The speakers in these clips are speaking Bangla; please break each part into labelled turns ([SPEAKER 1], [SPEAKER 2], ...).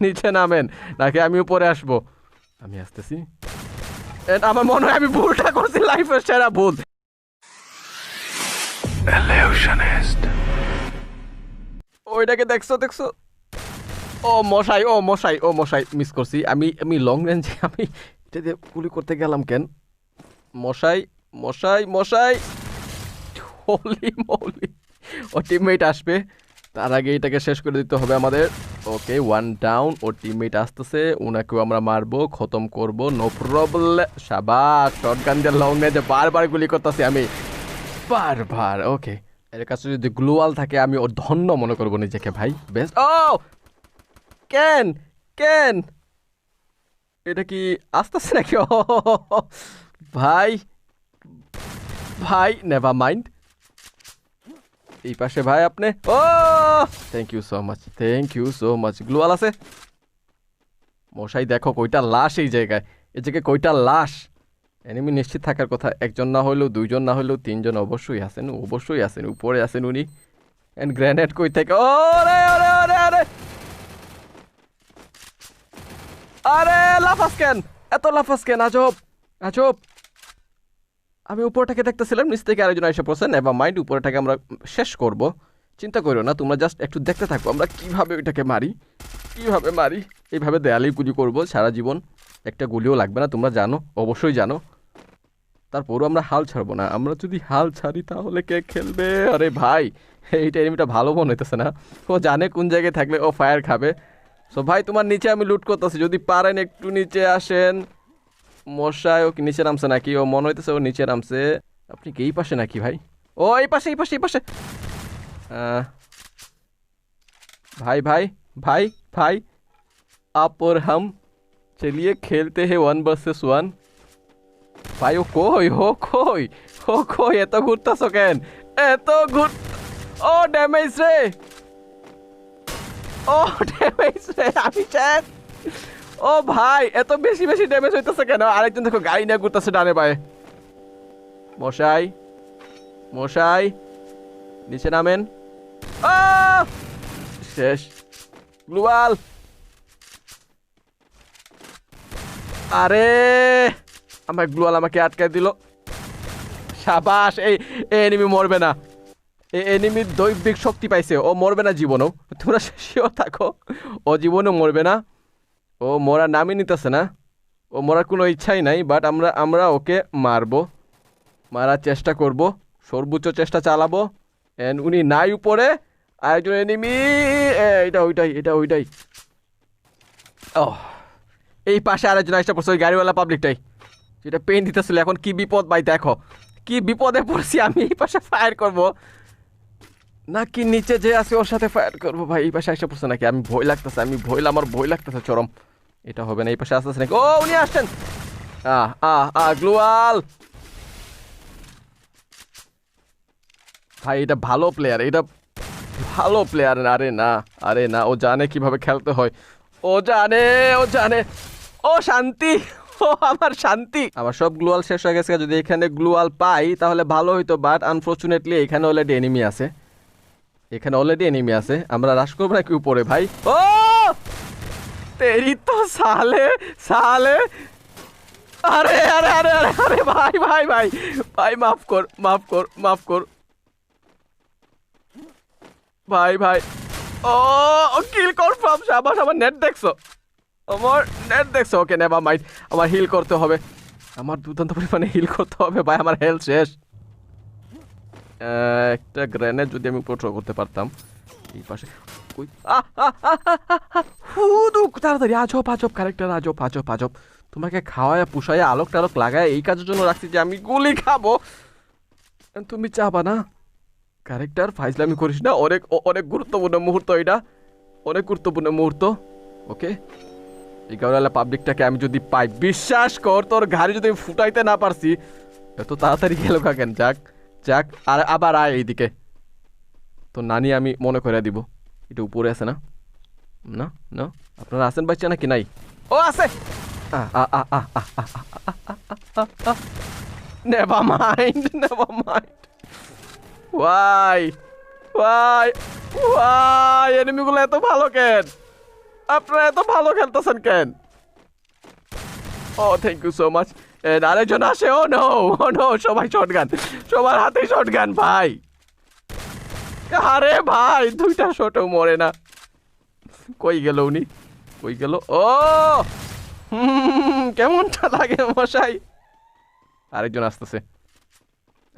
[SPEAKER 1] নিচে নামেন নাকি আমি উপরে আসবো। আমি আসতেছি। আমার মনে হয় আমি ভুলটা করছি, লাইফের সেরা ভুল। Illusionist। ওইটাকে দেখছো? ও মশাই মিস করছি। আমি লং রেঞ্জে আমি এটা দিয়ে গুলি করতে গেলাম কেন? মশাই হোলি মৌলি। ও টিমমেট আসবে, তার আগে এটাকে শেষ করে দিতে হবে আমাদের। ওকে, 1 ডাউন। ও টিমমেট আসতেছে, ওনাকেও আমরা মারবো, খতম করব, নো প্রবলেম। শাবাশ, শটগান দিয়ে লং রেঞ্জে বারবার গুলি করতেছি আমি, বারবার। ওকে, এর কাছে যদি গ্লোয়াল থাকে আমি ওর ধন্য মনে করবো নিজেকে ভাই। বেস্ট। ও কেন এটা কি আসতেছে নাকি? ও ভাই নেভার মাইন্ড। এই পাশে ভাই আপনি। ও থ্যাংক ইউ সো মাচ। গ্লোয়াল আছে? মশাই দেখো কয়টা লাশ এই জায়গায়, কয়টা লাশ। এনিমি নিশ্চিত থাকার কথা, একজন না হলেও, দুইজন না হলেও, তিনজন অবশ্যই আছেন। উপরে আছেন উনি। এন্ড গ্রেনেড কই থেকে? ওরে আরে এত লাফাস কেন? আজব। আমি উপরটাকে দেখতেছিলাম, নিচ থেকে আরেকজন এসে পড়ছে। নেভার মাইন্ড, উপরটাকে আমরা শেষ করব, চিন্তা করো না তোমরা, জাস্ট একটু দেখতে থাকো আমরা কিভাবে ওইটাকে মারি। এইভাবে দেয়ালেই গুলি করবো সারা জীবন, একটা গুলিও লাগবে না, তোমরা জানো, অবশ্যই জানো। তারপরও আমরা হাল ছাড়বো না। আমরা যদি হাল ছাড়ি তাহলে কে খেলবে? আরে ভাই, এইটা এনিমিটা ভালো মনে হইতেছে না। ও জানে কোন জায়গায় থাকলে ও ফায়ার খাবে। সো ভাই তোমার নিচে আমি লুট করতেছি, যদি পারেন একটু নিচে আসেন। মশাই ও কি নিচে নামছে নাকি? ও মনে হইতেছে ও নিচে নামছে। আপনি কি এই পাশে নাকি ভাই? ও এই পাশে। भाई आप और हम चलिए खेलते हैं 1 vs 1। ভাই ও কই এত ঘুরতাছো কেন? ও ড্যামেজ রে আমি চ্যাট। ও ভাই এত বেশি ড্যামেজ হইতেছে কেন? আরেকজন দেখো গাড়ি নিয়ে ঘুরতেছে ডানে পায়ে। মশাই নিচে নামেন। শেষ। গ্লোবাল। আরে আমার গ্লোবাল আমাকে আটকায় দিল। শাবাশ, এই এনিমি মরবে না। এই এনিমির দৈবিক শক্তি পাইছে, ও মরবে না জীবনও। তোমরা শিওর থাকো, ও জীবনও মরবে না। ও মরার নামই নিতেছে না, ও মরার কোনো ইচ্ছাই নাই। বাট আমরা ওকে মারার চেষ্টা করব, সর্বোচ্চ চেষ্টা চালাবো। এন্ড উনি নাই উপরে, আরেকজন এনিমি। এটা ওইটাই। ও এই পাশে আরেকজন আসতে পড়ছে, ওই গাড়িওয়ালা পাবলিকটাই, যেটা পেন দিতেছিল। এখন কি বিপদ ভাই, দেখো কি বিপদে পড়ছি আমি। এই পাশে ফায়ার করব নাকি নিচে যে আছে ওর সাথে ফায়ার করবো? ভাই এই পাশে আসতে পড়ছে নাকি? আমার ভয় লাগতেছে চরম। এটা হবে না, এই পাশে আসতেছে নাকি? ও উনি আসছেন। গ্লোয়াল। ভাই এটা ভালো প্লেয়ার। আরে না, ও জানে কিভাবে খেলতে হয়। ও জানে। ও শান্তি, আমার শান্তি। আমার সব গ্লোয়াল শেষ হয়ে গেছে। যদি এখানে গ্লোয়াল পাই তাহলে ভালো হইতো, বাট আনফরচুনেটলি এখানে অলরেডি এনিমি আছে। আমরা রাশ করবো নাকি উপরে ভাই? ও তেরি তো সালে। আরে ভাই মাফ কর ভাই। ও কিল কনফার্ম। শাবাশ, আমার নেট দেখছো? ওকে নেভার মাইন্ড। আমার হিল করতে হবে, আমার দুর্দান্ত পরিমাণে হিল করতে হবে ভাই, আমার হেলথ শেষ। একটা গ্রেনেড যদি আমি উপর করতে পারতাম। এই পাশে তাড়াতাড়ি। আজব ক্যারেক্টার, আজব। তোমাকে খাওয়ায় পুষায় আলোক টালোক লাগায় এই কাজের জন্য রাখছি যে আমি গুলি খাবো। তুমি চাবা না ক্যারেক্টার, ফাইজলামি করিস না। অনেক গুরুত্বপূর্ণ মুহূর্ত এটা, ওকে, এই গাড়িওয়ালা পাবলিকটাকে আমি যদি পাই, বিশ্বাস কর তোর গাড়ি যদি ফুটাইতে না পারছি, এত তাড়াতাড়ি গেল কেন? যাক আর আবার আয় এইদিকে। তো নানি আমি মনে করে দিব। এটা উপরে আছে না? আপনারা আছেন বাচ্চা নাকি নাই? ও আছে। Never mind. ওয়াই এনিমিগুলো এত ভালো কেন? আপনারা এত ভালো খেলতেছেন কেন? ও থ্যাংক ইউ সো মাচ। আরেকজন আসে। ও নো সবাই শটগান, সবার হাতে শটগান ভাই। আরে ভাই দুইটা শটেও মরে না। কই গেল উনি? কই গেল? ও কেমনটা লাগে মশাই? আরেকজন আসতেছে।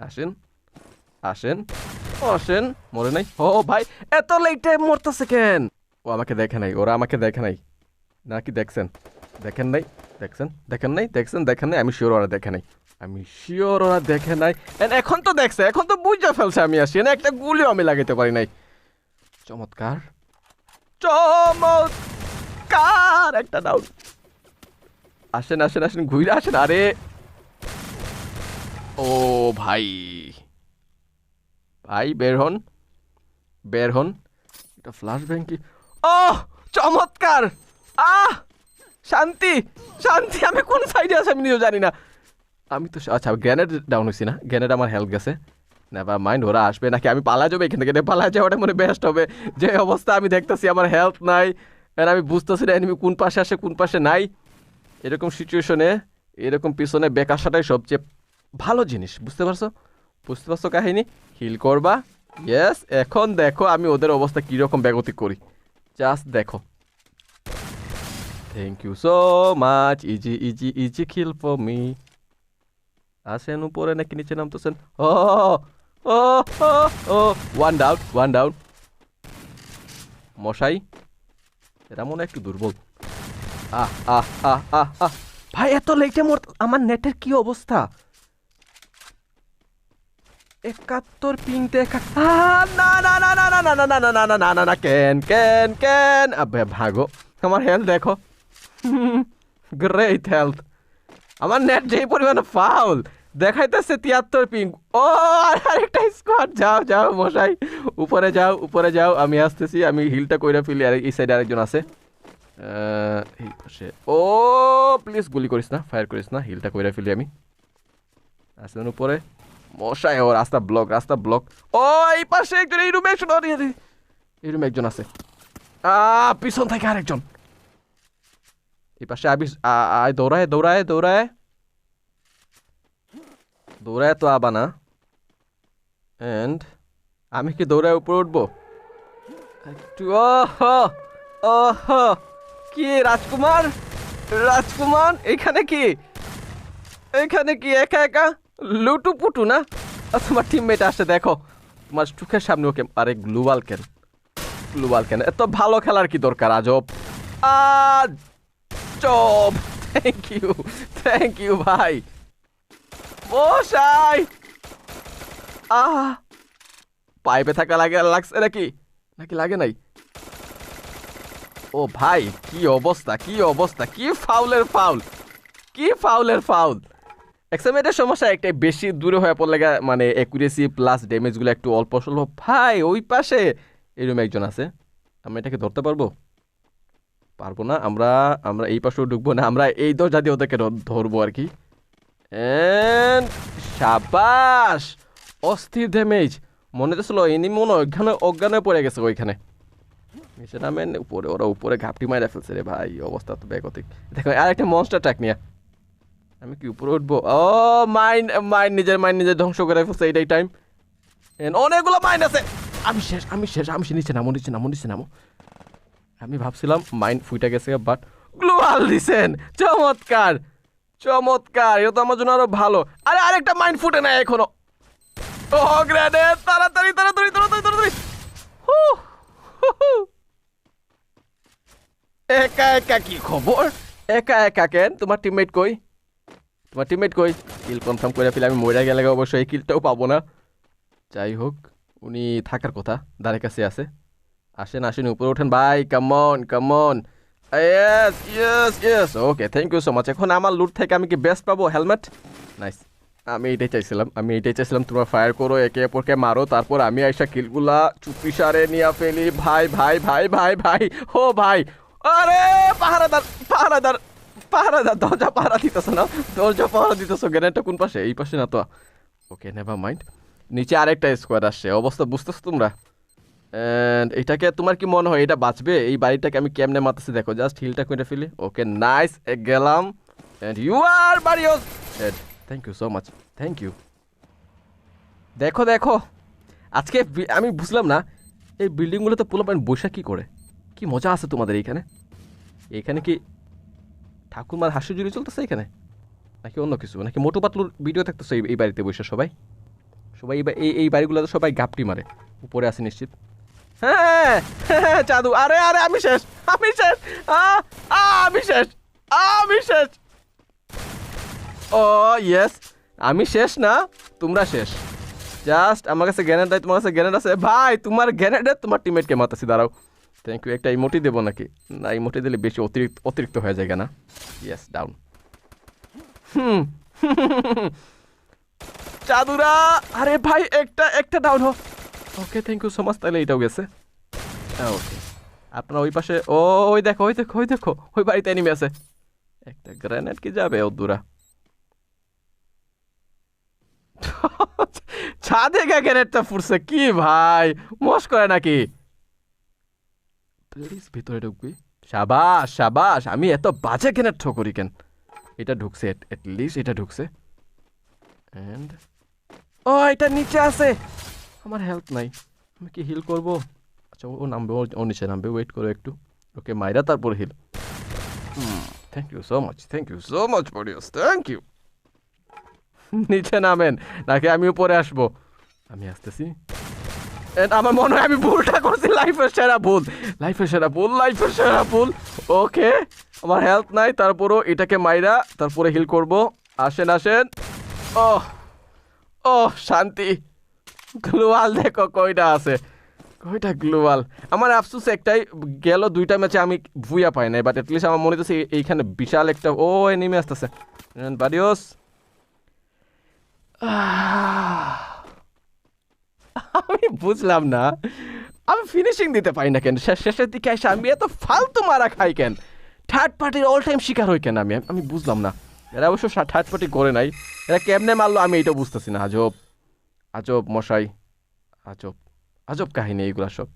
[SPEAKER 1] আসেন আসেন আসেন। মরে নাই? ও ভাই এত লেটে মরতেছে কেন? ও আমাকে দেখে নাই, ওরা আমাকে দেখে নাই নাকি দেখছেন? দেখেন নাই? দেখেন নাই? দেখেন নাই? আমি শিওর ওরা দেখে নাই, আমি শিওর ওরা দেখে নাই। এখন তো দেখছে, এখন তো বুঝে ফেলছে আমি আসি না, একটা গুলিও আমি লাগাইতে পারি নাই। চমৎকার চমৎকার একটা ডাউন। আসেন আসেন আসেন ঘুরে আসেন। আরে ও ভাই ভাই বের হন বের হন। এটা ফ্ল্যাশ ব্যাংক কি? ও চমৎকার। আহ শান্তি শান্তি। আমি কোন সাইডে আছি আমি নিজেও জানি না। আমি তো আচ্ছা গ্রেনেড ডাউন হয়েছি না, গ্রেনেড আমার হেল্প গেছে। নেভার মাইন্ড, ওরা আসবে নাকি আমি পালা যাবো এখান থেকে? পালা যাওয়াটা মনে বেস্ট হবে। যে অবস্থা আমি দেখতেছি আমার হেল্প নাই, আর আমি বুঝতেছি না এনিমি কোন পাশে আসে কোন পাশে নাই। এরকম সিচুয়েশনে এরকম পিছনে ব্যাক আসাটাই সবচেয়ে ভালো জিনিস। বুঝতে পারছো কাহিনী? হিল করবা। ইয়েস, এখন দেখো আমি ওদের অবস্থা কীরকম ব্যাগতি করি, জাস্ট দেখো। Thank you so much. Easy kill for me. আসেন উপরে নাকি নিচে নামতেছেন? ও ও ও ও ওয়ান ডাউন। মশাই এরা মনে একটু দুর্বল। আহ আহ আহ আহ আহ ভাই এত লেটে আমার নেটের কি অবস্থা? 71 পিং দেখা। না না না না না না না না না না না না না কেন আবে ভাগো। আমার হেলথ দেখো, গ্রেট হেলথ। আমার নেট যেই পরিমাণে ফাউল দেখাইতেছে 73 পিং। ও আরেকটা স্কোয়াড। যাও মশাই উপরে যাও আমি আসতেছি। আমি হিলটা কইরা ফেলি। আর এই সাইডে আরেকজন আছে এই পাশে। ও প্লিজ গুলি করিস না, ফায়ার করিস না, হিলটা কইরা ফেলি আমি। আসেন উপরে মশাই। ও রাস্তা ব্লক। ও এই পাশে একজন, এই রুমে একজন, এই রুমে একজন আছে। পিছন থেকে আরেকজন। এই পাশে দৌড়ায় তো আবা না। এন্ড আমি কি দৌড়ায় উপরে উঠবো একটু? ওহো কি রাজকুমার এখানে কি একা লুটুপুটু না? তোমার টিমমেট আসে দেখো তোমার চোখের সামনে। ওকে আরে গ্লোবাল কেন এত ভালো খেলার কি দরকার? আজব আজব। থ্যাংক ইউ ভাই মশাই। পাইপে থাকা লাগছে নাকি লাগে নাই? ও ভাই কি অবস্থা কি ফাউলের ফাউল। এক্সামেটের সমস্যা একটাই, বেশি দূরে হয়ে পড়লে মানে অ্যাকুরেসি প্লাস ড্যামেজগুলো একটু অল্প স্বল্প। ভাই ওই পাশে এরকম একজন আছে, আমরা এটাকে ধরতে পারবো না? আমরা এই পাশেও ঢুকবো না, আমরা এই দরজা দিয়ে ওদেরকে ধরবো আর কি। সাবাস, অস্থির ড্যামেজ। মনে হচ্ছিল এনি মনে অজ্ঞান হয়ে পড়ে গেছে ওইখানে। নিচে নামেন উপরে, ওরা উপরে ঘাপটি মারা ফেলছে রে ভাই। অবস্থা তো বেগতিক। দেখো আর একটা মনস্টার ট্রাক নিয়ে আমি কি উপরে উঠবো? ও মাইন নিজের ধ্বংস করে ফেলছে এইটাই টাইম। অনেকগুলো মাইন আছে। আমি শেষ নিচে নামো। আমি ভাবছিলাম মাইন ফুইটা গেছে, বাট গ্লোয়াল দিছেন। চমৎকার এটা তো আমার জন্য আরো ভালো। আরে আরেকটা মাইন ফুটে নাই এখনো। ও গ্রেনেড, তাড়াতাড়ি একা কি খবর? একা কেন? তোমার টিমমেট কই? কিল কনফার্ম করে ফেলে আমি মরে গেলে অবশ্যই এই কিলটাও পাবো না। যাই হোক উনি থাকার কথা, দ্বারের কাছে আছে। আসেন উপরে ওঠেন ভাই। Come on yes okay thank you so much. এখন আমার লুট থেকে আমি কি বেস্ট পাবো? হেলমেট। নাইস। আমি এইটাই চাইছিলাম তোমরা ফায়ার করো, একে অপরকে মারো, তারপর আমি আইসা কিলগুলা চুপি সারে নিয়ে ফেলি। ভাই ও ভাই। আরে পাহারাদার দরজা পাহারা দিতেছো গ্রেনেডটা কোন পাশে? এই পাশে না তো। ওকে নেভার মাইন্ড। নিচে আরেকটা স্কোয়াড আসছে। অবস্থা বুঝতেছো তোমরা? এন্ড এটাকে তোমার কি মনে হয় এটা বাঁচবে? এই বাড়িটাকে আমি কেমনে মারতেছি দেখো, জাস্ট হিলটা করে ফেলি। ওকে নাইস, গেলাম। এন্ড ইউ আর বারিওস dead. Thank you so much, thank you. দেখো দেখো আজকে আমি বুঝলাম না এই বিল্ডিংগুলোতে পোলাপান বৈশাখ কী করে, কি মজা আছে তোমাদের এইখানে। এখানে কি ঠাকুরমার হাসি জুড়ি চলতেছে এখানে, নাকি অন্য কিছু, নাকি মোটু পাতলুর ভিডিও থাকতেছে এই বাড়িতে বসে সবাই? সবাই এই বাড়িগুলোতে সবাই গাপটি মারে, উপরে আছে নিশ্চিত। হ্যাঁ হ্যাঁ জাদু, আরে আরে আমি শেষ, আমি শেষ, আমি শেষ, আমি শেষ। ও ইয়েস, আমি শেষ না, তোমরা শেষ। জাস্ট আমার কাছে গ্যানেট দেয়, তোমার কাছে গ্যানেট আছে ভাই, তোমার গ্যানেটে তোমার টিমমেটকে মাতাছি। দাঁড়াও, থ্যাংক ইউ। একটা ইমোটি দেবো নাকি? না, ইমোটি দিলে বেশি অতিরিক্ত হয়ে যায় না। Yes, down. জাদুরা, আরে ভাই একটা ডাউন হো। Okay thank you so much. তাহলে এটাও গেছে। ওকে, আপনার ওই পাশে, ওই দেখো ওই দেখো ওই দেখো, ওই বাড়িতে এনিমি আছে। একটা গ্রেনেড কি যাবে ও দূরা? ছাদে গা গ্রেনেডটা ফুটছে কি ভাই, মশ করে নাকি? প্লিজ ভিতরে ঢুকবি। সাবাস সাবাস, আমি এত বাজে গ্রেনেড ঠো করি কেন? এটা ঢুকছে, এটলিস্ট এটা ঢুকছে। এন্ড ও এটা নিচে আছে, আমার হেল্প নাই, আমি কি হিল করবো? আচ্ছা ও নামবে, ও নিচে নামবে, ওয়েট করো একটু। ওকে মাইরা তারপর hill. Thank you so much, thank you so much বডিওস, থ্যাংক ইউ। নিচে নামেন নাকি আমি উপরে আসবো? আমি আসতেছি। আমার মনে হয় আমি ভুলটা করছি, লাইফের সেরা ভুল, লাইফের সেরা ভুল, লাইফের সেরা ভুল। ওকে আমার হেল্প নাই, তারপরও এটাকে মাইরা তারপরে হিল করব। আসেন আসেন। ওহ ওহ শান্তি। গ্লোয়াল দেখো কয়টা আছে, কয়টা গ্লোয়াল। আমার আফসোস একটাই, গেল 2টা ম্যাচে আমি ভুইয়া পাই নাই, বাট এটলিস্ট আমার মনে হচ্ছে এইখানে বিশাল একটা এনিমি আসতেছে। বাডিওস, আমি বুঝলাম না আমি ফিনিশিং দিতে পারি না কেন শেষের দিকে এসে, আমি এত ফালতু মারা খাই কেন? থার্ড পার্টির অল টাইম শিকার হই কেন আমি বুঝলাম না। এরা অবশ্য থার্ড পার্টি করে নাই, এরা কেমনে মারলো আমি এটা বুঝতেছি না। আজব আজব মশাই, আজব আজব কাহিনী এইগুলা সব।